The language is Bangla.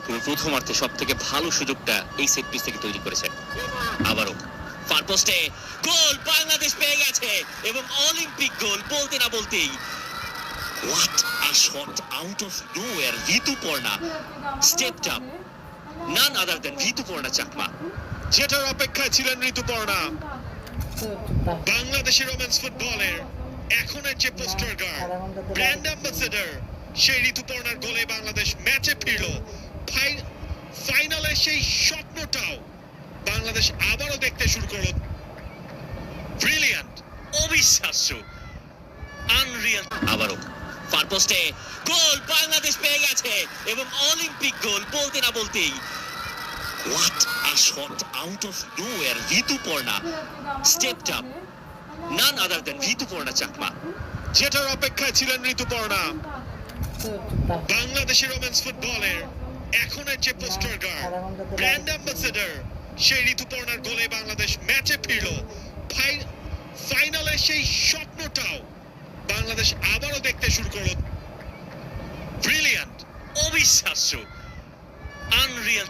তবে প্রথমার্ধে সবথেকে ভালো সুযোগটা এই সেট পিস থেকে তৈরি করেছে। আবারও ফার পোস্টে গোল বাংলাদেশ পেয়ে গেছে এবং অলিম্পিক গোল বলতে না বলতেই what a shot out of nowhere. Rituparna stepped up, none other than Rituparna Chakma. যেটার অপেক্ষায় ছিলেন ঋতুপর্ণা, বাংলাদেশের রোম্যান্স ফুটবলের এখনের যে পোস্টার গার্ড, ব্র্যান্ড অ্যাম্বাসেডর, সেই ঋতুপর্ণার গোলে বাংলাদেশ ম্যাচে ফিরল। ফাইনালে সেই স্বপ্নটাও বাংলাদেশ আবারও দেখতে শুরু করলো। ব্রিলিয়ান্ট, অবিশ্বাস্য, আনরিয়াল। আবারও ফার পোস্টে গোল বাংলাদেশ পেয়ে গেছে এবং অলিম্পিক গোল বলতে না বলতেই what a shot out of nowhere. Rituparna stepped up, none other than Rituparna Chakma. যেটার অপেক্ষায় ছিলেন ঋতুপর্ণা, বাংলাদেশের রোম্যান্স ফুটবলের এখনের যে পোস্টার গার্ড, ব্র্যান্ড অ্যাম্বাসেডর, সেই ঋতুপর্ণার গোলে বাংলাদেশ ম্যাচে ফিরল। ফাইনালে সেই স্বপ্নটাও বাংলাদেশ আবারও দেখতে শুরু করলো। ব্রিলিয়ান্ট, অবিশ্বাস্য, আনরিয়াল।